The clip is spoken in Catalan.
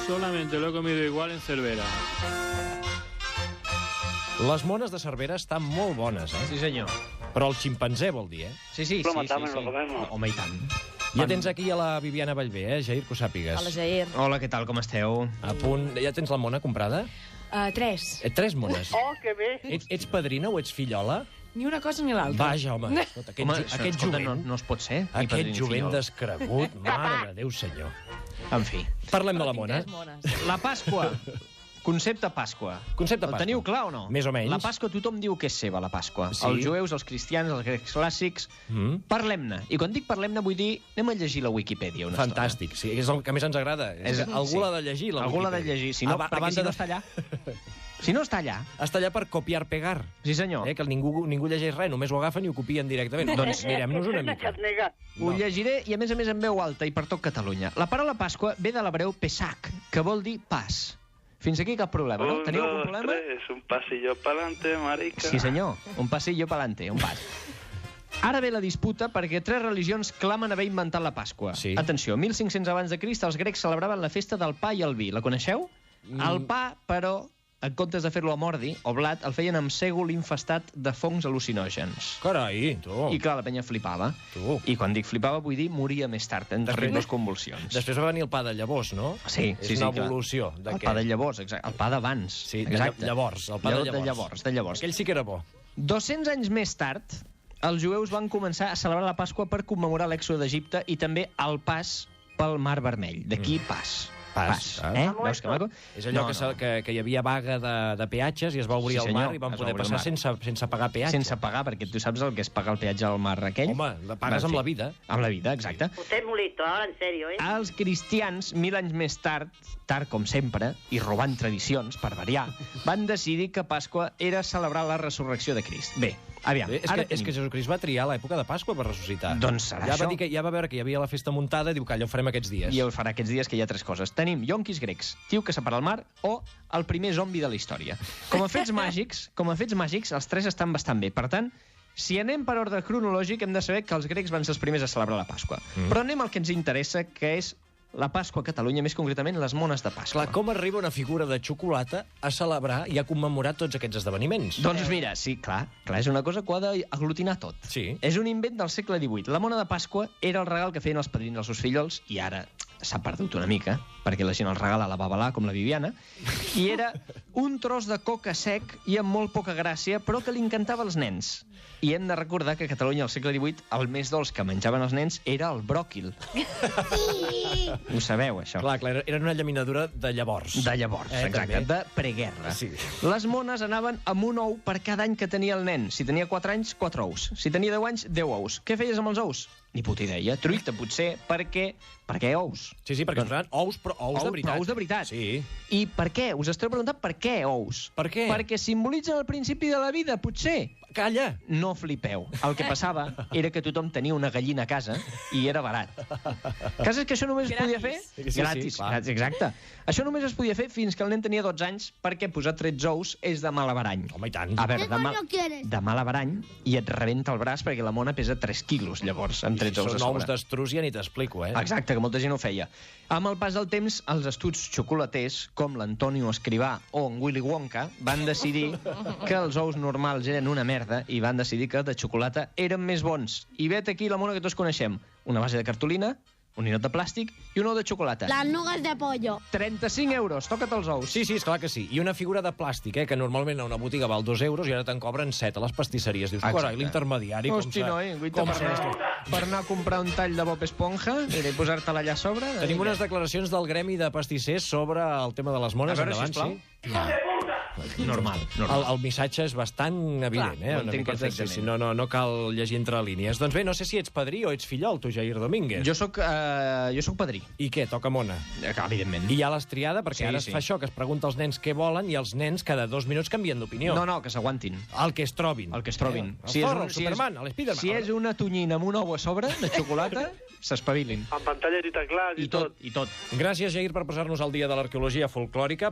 solamente lo he comido igual en Cervera. Les mones de Cervera estan molt bones, Sí, senyor. Però el ximpanzé vol dir, Sí. Home, i tant. Ja tens aquí a la Viviana Vallvé, Jair, que ho sàpigues. Hola, Jair. Hola, què tal, com esteu? A punt. Ja tens la mona comprada? 3. 3 mones. Oh, que bé! Ets padrina o ets fillola? Ni una cosa ni l'altra. Vaja, home. Escolta, aquest escolta, jovent... no es pot ser. ni Aquest padrí ni jovent fillol. descregut, mare de Déu senyor. En fi. Parlem de la mona. Tinc 3 mones. La Pasqua. Concepte Pasqua. Concepte El Pasqua. teniu clar o no? Més o menys. La Pasqua tothom diu que és seva, la Pasqua. Sí. Els jueus, els cristians, els grecs clàssics... Parlem-ne. I quan dic parlem-ne vull dir anem a llegir la Wikipedia una Fantàstic, sí, és el que més ens agrada. Algú l'ha de llegir, la Algú l'ha de Wikipedia. llegir, si no, perquè si no està allà. Si no està allà. Està allà per copiar-pegar. Sí, senyor. Que ningú llegeix res, només ho agafen i ho copien directament. Doncs mirem-nos una mica. Ho llegiré i, a més en veu alta i per tot Catalunya. La paraula Pasqua ve de l'hebreu Pesach, que vol dir pas. Fins aquí cap problema, no? Teniu algun problema? Un pasillo pa'lante, marica. Sí, senyor. Un passillo pa'lante, un pas. Ara ve la disputa perquè 3 religions clamen haver inventat la Pasqua. Sí. Atenció, 1500 abans de Crist els grecs celebraven la festa del pa i el vi. La coneixeu? El pa, però, en comptes de fer-lo amb ordi o blat, el feien amb sègol infestat de fongs al·lucinògens. Carai, tu. I clar, la penya flipava. Tu. I quan dic flipava vull dir moria més tard, en terribles convulsions. Després va venir el pa de llavors, no? Sí, És una evolució. El pa de llavors, exacte. El pa d'abans. Sí, exacte. llavors. El pa de llavors. De llavors. Aquell sí que era bo. 200 anys més tard, els jueus van començar a celebrar la Pasqua per commemorar l'èxode d'Egipte i també el pas pel Mar Vermell. D'aquí pas. Pas. Veus que maco? És allò que hi havia vaga de peatges i es va obrir el mar i van poder passar sense pagar peatge. Sense pagar, perquè tu saps el que és pagar el peatge al mar aquell? Home, la pagues amb la vida. Amb la vida, exacte. Usted es molito, ahora en serio, ¿eh? Els cristians, 1000 anys més tard com sempre, i robant tradicions, per variar, van decidir que Pasqua era celebrar la resurrecció de Crist. Bé, aviam. És que Jesucrist va triar l'època de Pasqua per ressuscitar. Doncs serà això. Ja va veure que hi havia la festa muntada i diu que allò ho farem aquests dies. I ho farà aquests dies, que hi ha 3 coses. Tenim yonquis grecs, tio que separa el mar o el primer zombi de la història. Com a fets màgics, els 3 estan bastant bé. Per tant, si anem per ordre cronològic, hem de saber que els grecs van ser els primers a celebrar la Pasqua. Però anem al que ens interessa, que és la Pasqua a Catalunya, més concretament les mones de Pasqua. Clar, com arriba una figura de xocolata a celebrar i a commemorar tots aquests esdeveniments? Doncs mira, sí, clar, és una cosa que ho ha d'aglutinar tot. Sí. És un invent del segle XVIII. La mona de Pasqua era el regal que feien els padrins als seus fillols, i ara s'ha perdut una mica, perquè la gent el regala a la babalà, com la Viviana, i era un tros de coca sec i amb molt poca gràcia, però que li encantava als nens. I hem de recordar que a Catalunya al segle XVIII el més dolç que menjaven els nens era el bròquil. Sí! Ho sabeu, això? Clar, era una llaminadura de llavors. De llavors, exacte, de preguerra. Sí. Les mones anaven amb un ou per cada any que tenia el nen. Si tenia 4 anys, 4 ous. Si tenia 10 anys, 10 ous. Què feies amb els ous? Ni puta idea. Truita, potser, perquè ous. Sí, perquè es posaven ous, però ous de veritat. Ous de veritat. Sí. I per què? Us esteu preguntant per què ous? Per què? Perquè simbolitzen el principi de la vida, potser. Calla! No flipeu. El que passava era que tothom tenia una gallina a casa i era barat. Cases que això només es podia fer... Gratis, exacte. Això només es podia fer fins que el nen tenia 12 anys, perquè posar 13 ous és de mal averany. Home, i tant. A veure, de mal averany, i et rebenta el braç perquè la mona pesa 3 quilos, llavors, amb 13 ous a sobre. Són ous d'estrus, ja ni t'explico, Exacte, que molta gent ho feia. Amb el pas del temps, els estuts xocolaters, com l'Antonio Escrivà o en Willy Wonka, van decidir que els ous normals eren una merda i van decidir que de xocolata eren més bons. I vet aquí la mona que tots coneixem. Una base de cartolina, un ninot de plàstic i un ou de xocolata. Las nugas de pollo. 35 euros, toca't els ous. Sí, esclar que sí. I una figura de plàstic, que normalment a una botiga val 2 euros i ara te'n cobren 7 a les pastisseries. Dius, carai, l'intermediari... Hosti, noi, per anar a comprar un tall de Bob Esponja i posar-te-la allà a sobre... Tenim unes declaracions del gremi de pastissers sobre el tema de les mones. A veure, sisplau. Normal. El missatge és bastant evident, Ho entenc perfectament. Sí, no cal llegir entre línies. Doncs bé, no sé si ets padrí o ets fillol, tu, Jair Domínguez. Jo soc padrí. I què, toca mona? Evidentment. I ja l'has triada? Perquè ara es fa això, que es pregunta als nens què volen i els nens cada 2 minuts canvien d'opinió. No, que s'aguantin. El que es trobin. El que es trobin. El Zorro, el Superman, l'Spiderman. Si és una tonyina amb un ou a sobre de xocolata, s'espavilin. Amb pantalla i teclat i tot. I tot. Gràcies, Jair, per posar-nos al dia de l'arqueologia folclòrica.